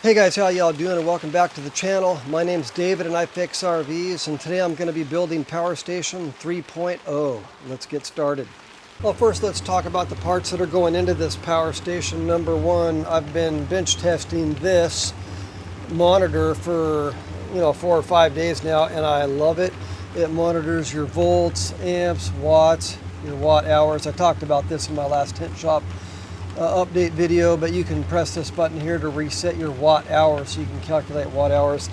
Hey guys, how y'all doing, and welcome back to the channel. My name's David and I fix RVs, and today I'm going to be building Power Station 3.0. Let's get started. Well, first let's talk about the parts that are going into this power station. Number one, I've been bench testing this monitor for 4 or 5 days now, and I love it. It monitors your volts, amps, watts, your watt hours. I talked about this in my last tent shop update video, but you can press this button here to reset your watt hours, so you can calculate watt hours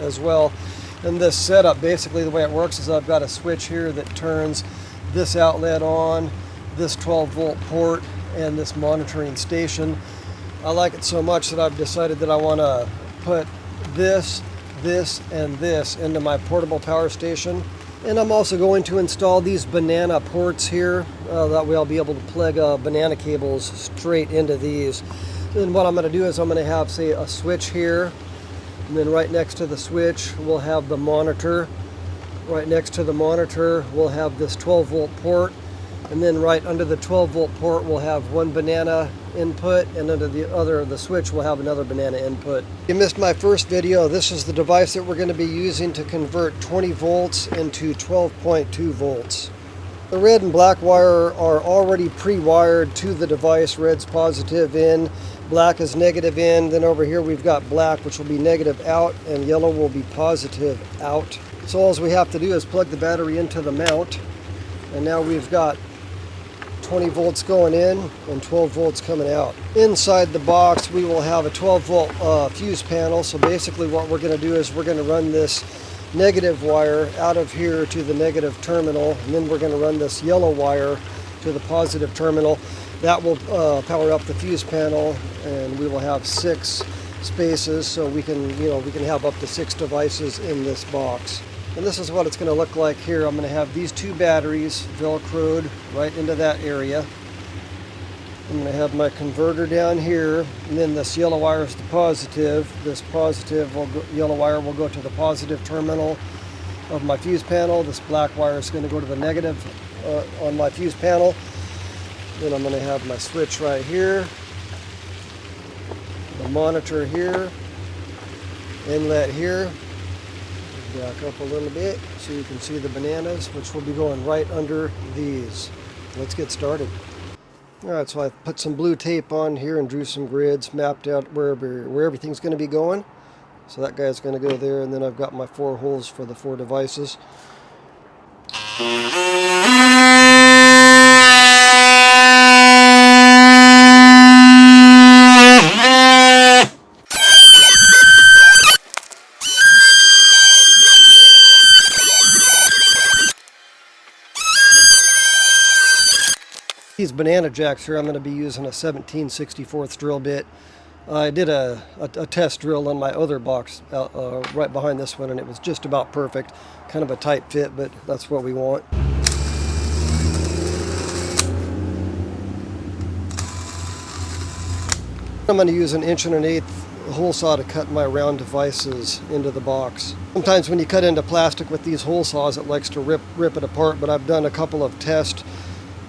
as well. And this setup, basically the way it works is I've got a switch here that turns this outlet on, this 12 volt port, and this monitoring station. I like it so much that I've decided that I want to put this, and this into my portable power station. And I'm also going to install these banana ports here. That way I'll be able to plug banana cables straight into these. And what I'm going to do is I'm going to have, say, a switch here. And then right next to the switch, we'll have the monitor. Right next to the monitor, we'll have this 12 volt port. And then right under the 12 volt port, we'll have one banana input, and under the switch, we'll have another banana input. If you missed my first video, this is the device that we're going to be using to convert 20 volts into 12.2 volts. The red and black wire are already pre-wired to the device. Red's positive in, black is negative in. Then over here we've got black, which will be negative out, and yellow will be positive out. So all we have to do is plug the battery into the mount, and now we've got 20 volts going in and 12 volts coming out. Inside the box we will have a 12 volt fuse panel. So basically what we're going to do is we're going to run this negative wire out of here to the negative terminal, and then we're going to run this yellow wire to the positive terminal. That will power up the fuse panel, and we will have 6 spaces, so we can have up to 6 devices in this box. And this is what it's going to look like here. I'm going to have these 2 batteries velcroed right into that area. I'm going to have my converter down here, and then this yellow wire is the positive. This yellow wire will go to the positive terminal of my fuse panel. This black wire is going to go to the negative on my fuse panel. Then I'm going to have my switch right here, the monitor here, inlet here. Back up a little bit so you can see the bananas, which will be going right under these. Let's get started. Alright, so I put some blue tape on here and drew some grids, mapped out where everything's going to be going. So that guy's going to go there, and then I've got my 4 holes for the 4 devices. These banana jacks here, I'm going to be using a 17/64 drill bit. I did a test drill on my other box right behind this one, and it was just about perfect. Kind of a tight fit, but that's what we want. I'm going to use an 1 1/8 hole saw to cut my round devices into the box. Sometimes when you cut into plastic with these hole saws, it likes to rip it apart, but I've done a couple of test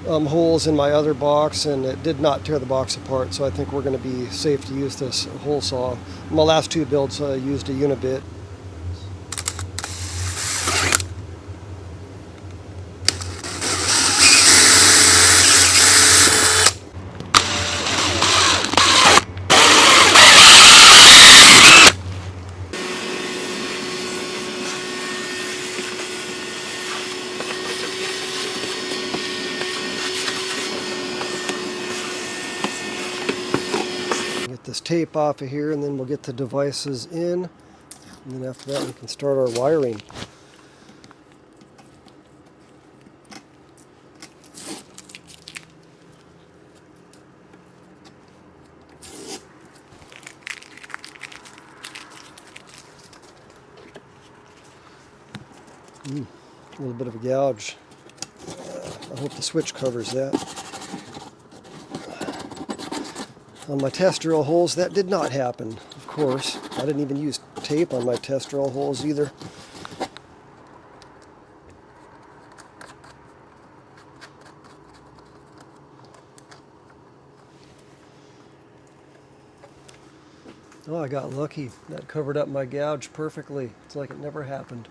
holes in my other box, and it did not tear the box apart, so I think we're going to be safe to use this hole saw. My last 2 builds I used a unibit. This tape off of here, and then we'll get the devices in, and then after that we can start our wiring. A little bit of a gouge. I hope the switch covers that. On my test drill holes, that did not happen, of course. I didn't even use tape on my test drill holes either. Oh, I got lucky. That covered up my gouge perfectly. It's like it never happened.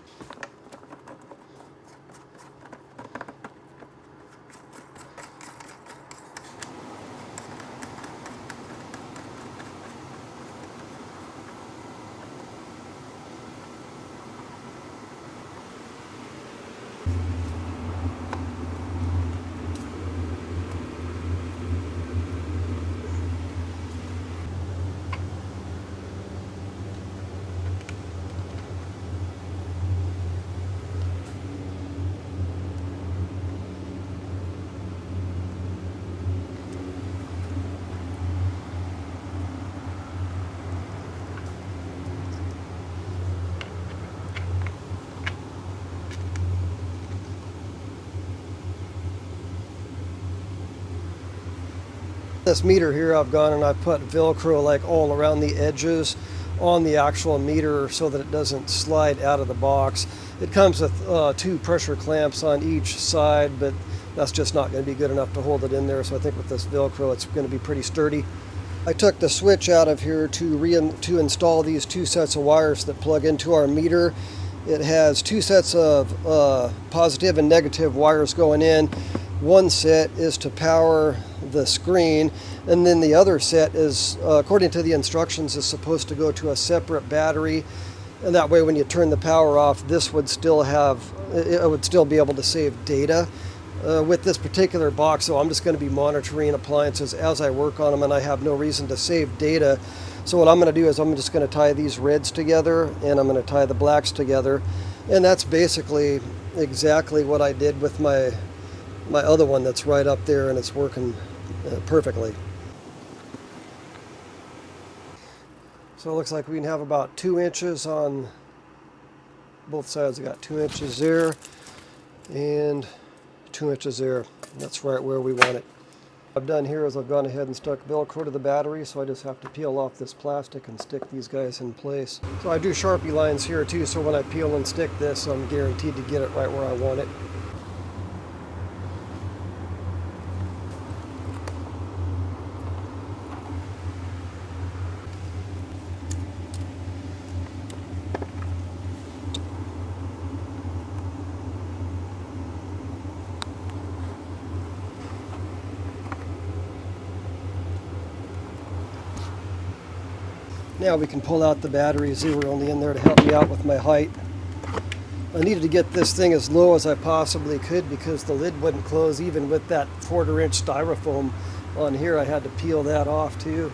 This meter here, I've gone and I put Velcro like all around the edges on the actual meter so that it doesn't slide out of the box. It comes with 2 pressure clamps on each side, but that's just not going to be good enough to hold it in there. So I think with this Velcro, it's going to be pretty sturdy. I took the switch out of here to install these 2 sets of wires that plug into our meter. It has 2 sets of positive and negative wires going in. One set is to power the screen, and then the other set is, according to the instructions, is supposed to go to a separate battery, and that way when you turn the power off, this would still be able to save data. With this particular box, so I'm just going to be monitoring appliances as I work on them, and I have no reason to save data. So what I'm going to do is I'm just going to tie these reds together, and I'm going to tie the blacks together, and that's basically exactly what I did with my other one that's right up there, and it's working perfectly. So it looks like we can have about 2 inches on both sides. I got 2 inches there and 2 inches there. That's right where we want it. What I've done here is I've gone ahead and stuck Velcro to the battery, so I just have to peel off this plastic and stick these guys in place. So I do Sharpie lines here too, so when I peel and stick this, I'm guaranteed to get it right where I want it. Now we can pull out the batteries. They were only in there to help me out with my height. I needed to get this thing as low as I possibly could because the lid wouldn't close even with that 1/4-inch styrofoam on here. I had to peel that off too.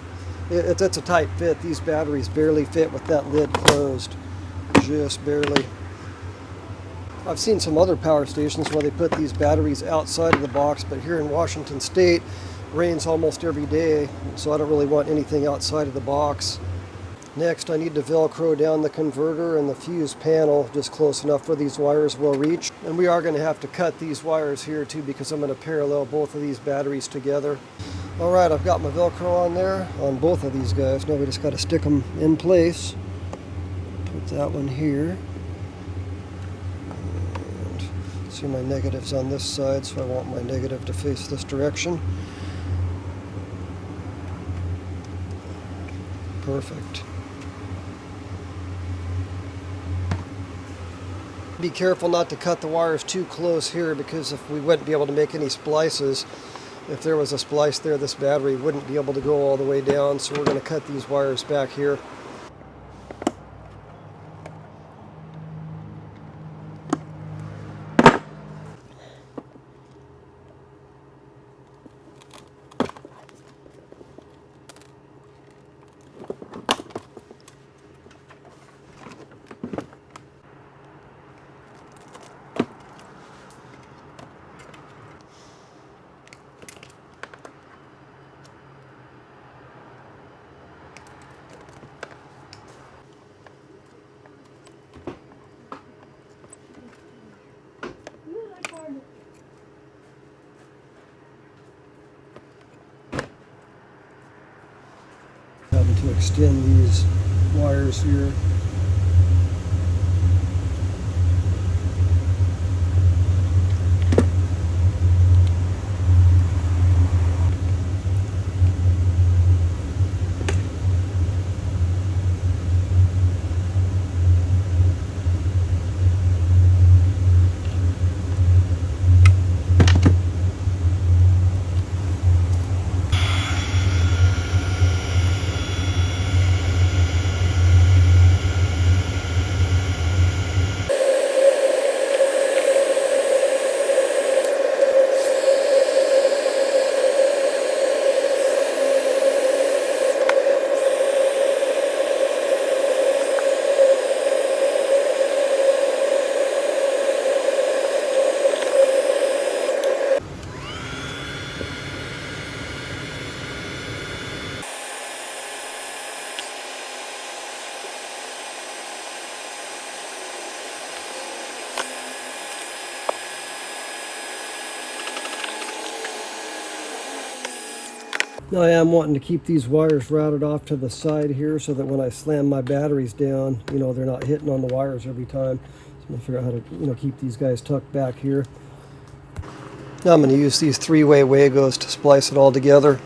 It's a tight fit. These batteries barely fit with that lid closed. Just barely. I've seen some other power stations where they put these batteries outside of the box, but here in Washington State, it rains almost every day, so I don't really want anything outside of the box. Next, I need to Velcro down the converter and the fuse panel just close enough where these wires will reach. And we are going to have to cut these wires here too because I'm going to parallel both of these batteries together. All right, I've got my Velcro on there on both of these guys. Now we just got to stick them in place. Put that one here. And see my negatives on this side, so I want my negative to face this direction. Perfect. Be careful not to cut the wires too close here because if we wouldn't be able to make any splices, if there was a splice there, this battery wouldn't be able to go all the way down, so we're going to cut these wires back here. Having to extend these wires here. Now I am wanting to keep these wires routed off to the side here so that when I slam my batteries down, you know, they're not hitting on the wires every time. So I'm going to figure out how to, you know, keep these guys tucked back here. Now I'm going to use these three-way Wagos to splice it all together.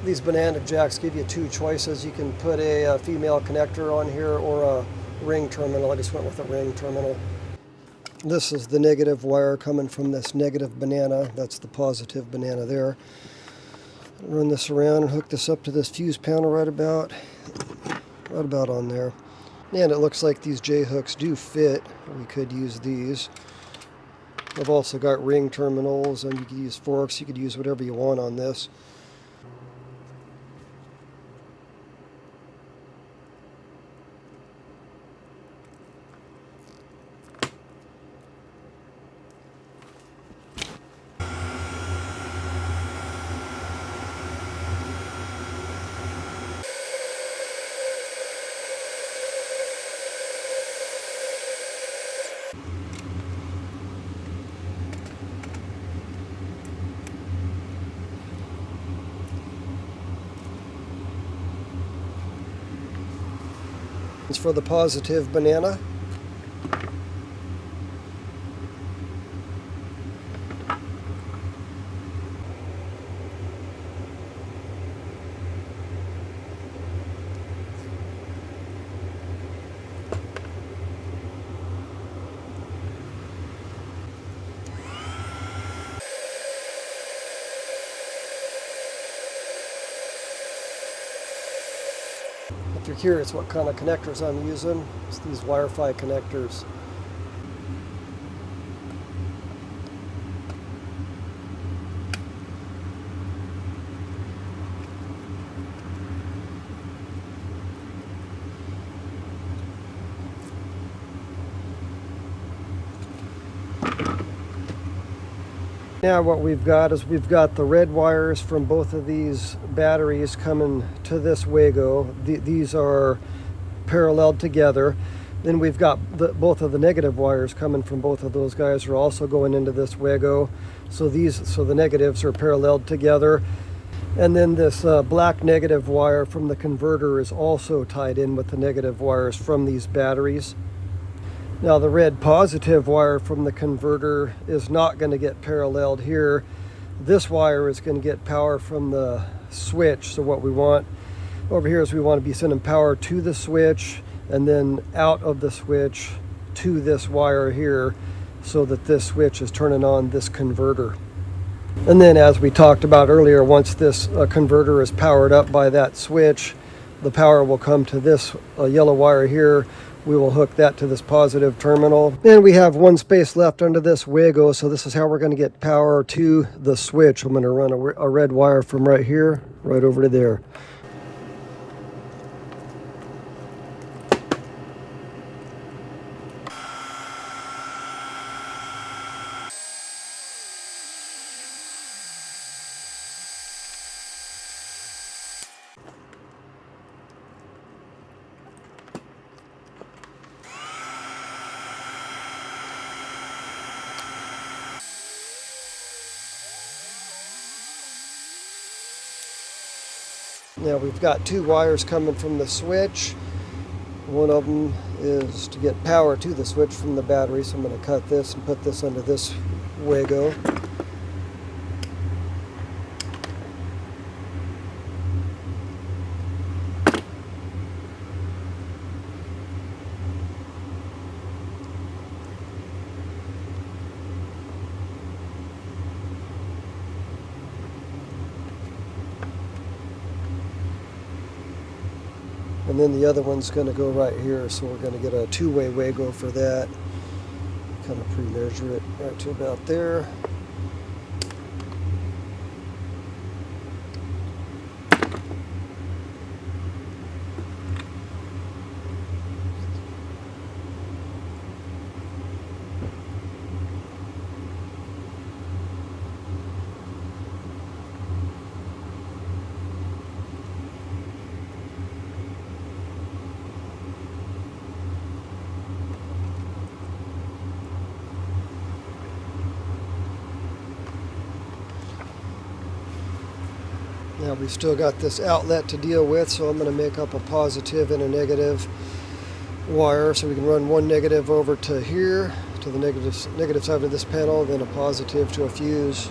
These banana jacks give you two choices. You can put a female connector on here or a ring terminal. I just went with a ring terminal. This is the negative wire coming from this negative banana. That's the positive banana there. Run this around and hook this up to this fuse panel right about on there. And it looks like these J-hooks do fit. We could use these. I've also got ring terminals, and you could use forks. You could use whatever you want on this. It's for the positive banana. If you're curious what kind of connectors I'm using, it's these Wi-Fi connectors. Now what we've got is we've got the red wires from both of these batteries coming to this Wago. These are paralleled together. Then we've got both of the negative wires coming from both of those guys are also going into this Wago. So the negatives are paralleled together. And then this black negative wire from the converter is also tied in with the negative wires from these batteries. Now the red positive wire from the converter is not going to get paralleled here. This wire is going to get power from the switch. So what we want over here is we want to be sending power to the switch and then out of the switch to this wire here so that this switch is turning on this converter. And then as we talked about earlier, once this converter is powered up by that switch, the power will come to this yellow wire here. We will hook that to this positive terminal. And we have one space left under this Wago, so this is how we're going to get power to the switch. I'm going to run a red wire from right here, right over to there. Now we've got two wires coming from the switch. One of them is to get power to the switch from the battery, so I'm going to cut this and put this under this Wago. And then the other one's going to go right here, so we're going to get a two-way Wago for that. Kind of pre-measure it right to about there. Now we've still got this outlet to deal with, so I'm going to make up a positive and a negative wire, so we can run one negative over to here, to the negative side of this panel, then a positive to a fuse.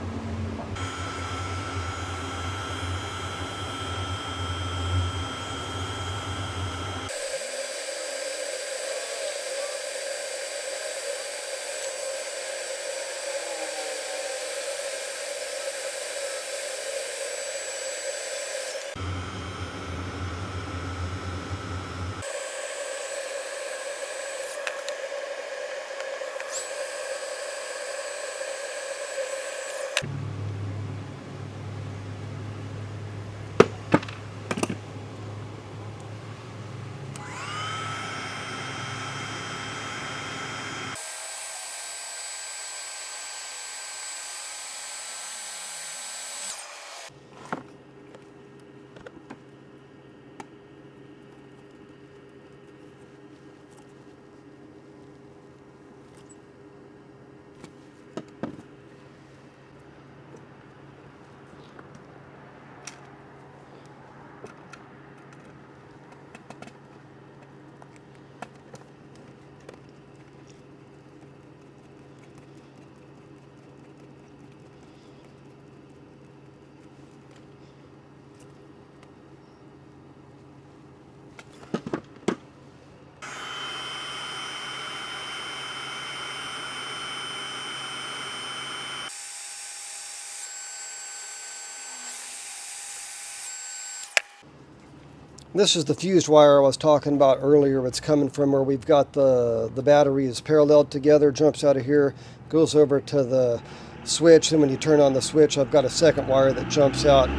This is the fused wire I was talking about earlier. It's coming from where we've got the batteries paralleled together, jumps out of here, goes over to the switch. Then when you turn on the switch, I've got a second wire that jumps out.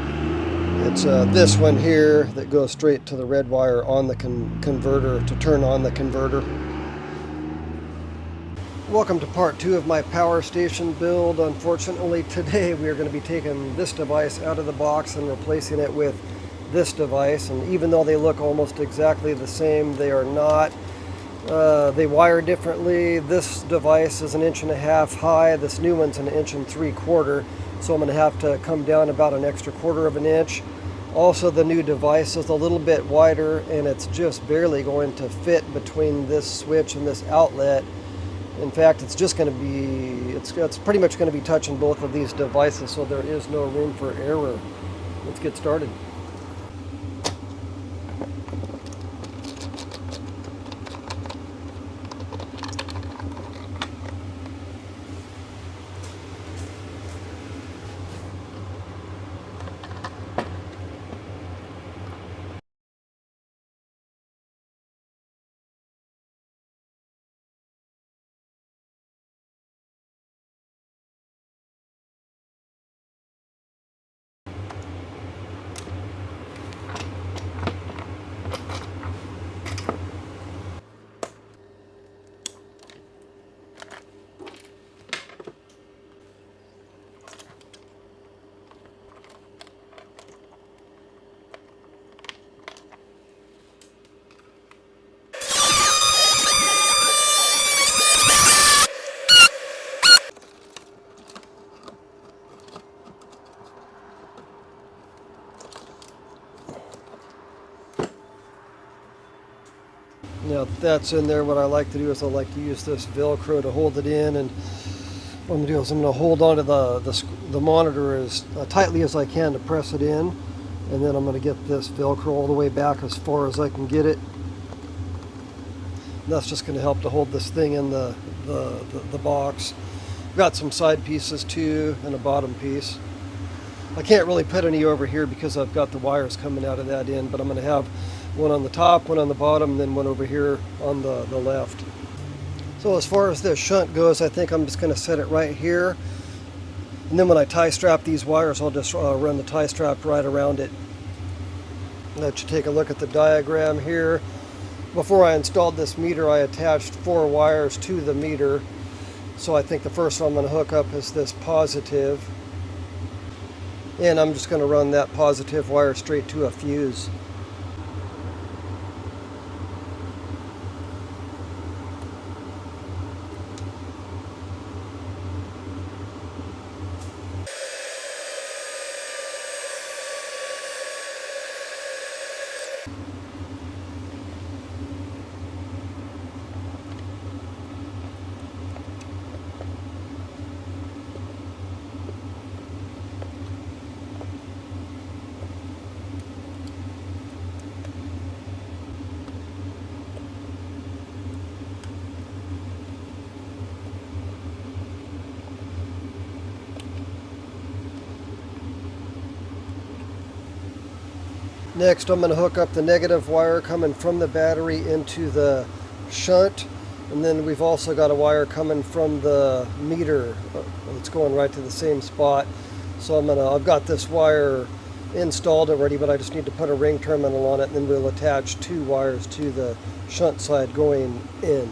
It's this one here that goes straight to the red wire on the converter to turn on the converter. Welcome to part 2 of my power station build. Unfortunately, today we are going to be taking this device out of the box and replacing it with this device, and even though they look almost exactly the same, they are not. They wire differently. This device is 1.5 inches high. This new one's 1.75 inches, so I'm going to have to come down about an extra 1/4 inch. Also, the new device is a little bit wider, and it's just barely going to fit between this switch and this outlet. In fact, it's just going to be, it's pretty much going to be touching both of these devices, so there is no room for error. Let's get started. Now that that's in there, what I like to do is I like to use this Velcro to hold it in, and what I'm going to do is I'm going to hold onto the monitor as tightly as I can to press it in, and then I'm going to get this Velcro all the way back as far as I can get it. And that's just going to help to hold this thing in the box. Got some side pieces too, and a bottom piece. I can't really put any over here because I've got the wires coming out of that end, but I'm going to have one on the top, one on the bottom, and then one over here on the left. So as far as this shunt goes, I think I'm just going to set it right here. And then when I tie strap these wires, I'll just run the tie strap right around it. Let you take a look at the diagram here. Before I installed this meter, I attached 4 wires to the meter. So I think the first one I'm going to hook up is this positive. And I'm just going to run that positive wire straight to a fuse. Next, I'm going to hook up the negative wire coming from the battery into the shunt, and then we've also got a wire coming from the meter that's going right to the same spot. So I've got this wire installed already, but I just need to put a ring terminal on it, and then we'll attach 2 wires to the shunt side going in.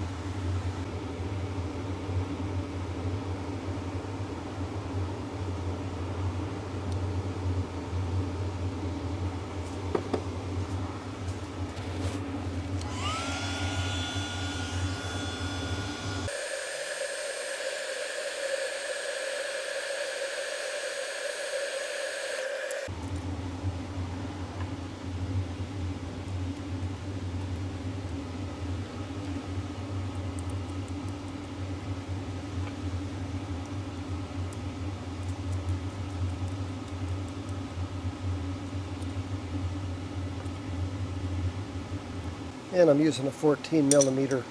And I'm using a 14 millimeter.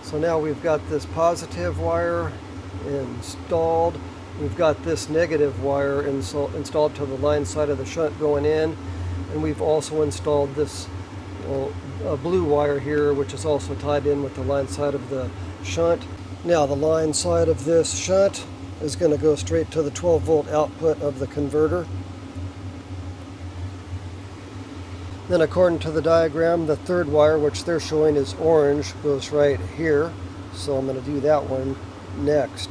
So now we've got this positive wire installed. We've got this negative wire installed to the line side of the shunt going in. And we've also installed this blue wire here, which is also tied in with the line side of the shunt. Now the line side of this shunt is going to go straight to the 12 volt output of the converter. Then according to the diagram, the third wire, which they're showing is orange, goes right here. So I'm going to do that one next.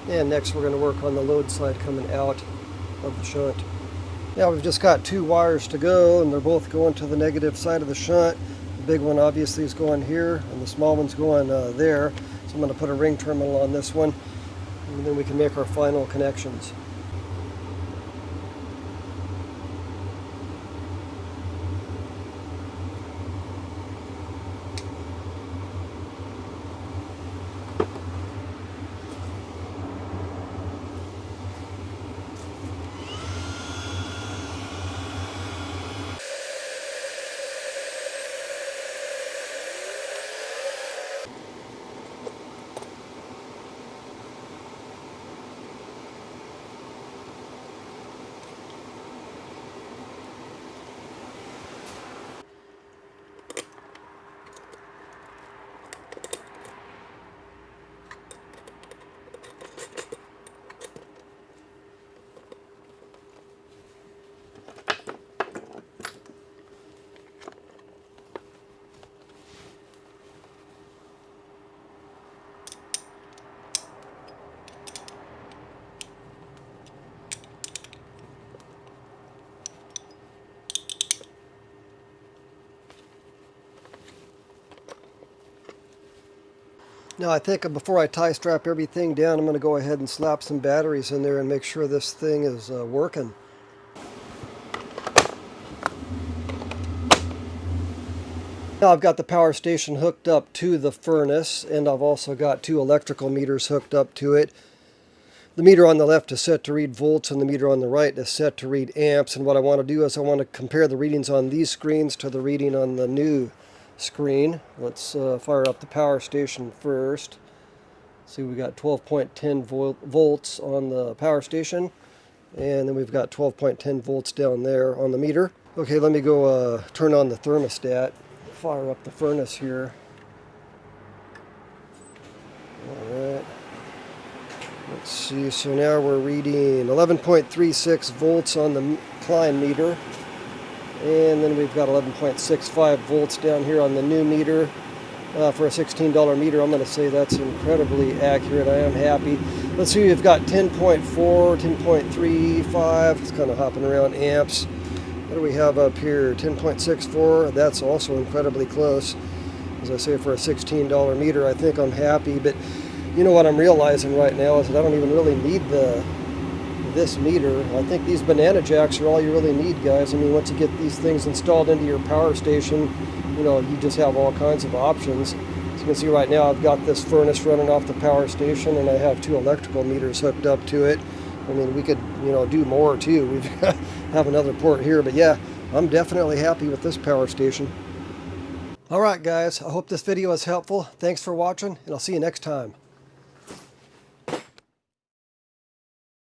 And next we're going to work on the load side coming out of the shunt. Now we've just got 2 wires to go, and they're both going to the negative side of the shunt. The big one obviously is going here, and the small one's going there. So I'm going to put a ring terminal on this one, and then we can make our final connections. Now I think before I tie strap everything down, I'm going to go ahead and slap some batteries in there and make sure this thing is working. Now I've got the power station hooked up to the furnace, and I've also got 2 electrical meters hooked up to it. The meter on the left is set to read volts, and the meter on the right is set to read amps. And what I want to do is I want to compare the readings on these screens to the reading on the new screen. Let's fire up the power station first. See, we got 12.10 volts on the power station, and then we've got 12.10 volts down there on the meter. Okay, let me go turn on the thermostat. Fire up the furnace here. Alright. Let's see, so now we're reading 11.36 volts on the Klein meter. And then we've got 11.65 volts down here on the new meter. For a $16 meter, I'm going to say that's incredibly accurate. I am happy. Let's see, we've got 10.4, 10.35. It's kind of hopping around amps. What do we have up here? 10.64. That's also incredibly close. As I say, for a $16 meter, I think I'm happy. But you know what I'm realizing right now is that I don't even really need this meter. I think these banana jacks are all you really need, guys. I mean, once you get these things installed into your power station, you know, you just have all kinds of options. As you can see right now, I've got this furnace running off the power station, and I have 2 electrical meters hooked up to it. I mean, we could, you know, do more too. We have another port here, but yeah, I'm definitely happy with this power station. All right, guys, I hope this video is helpful. Thanks for watching, and I'll see you next time.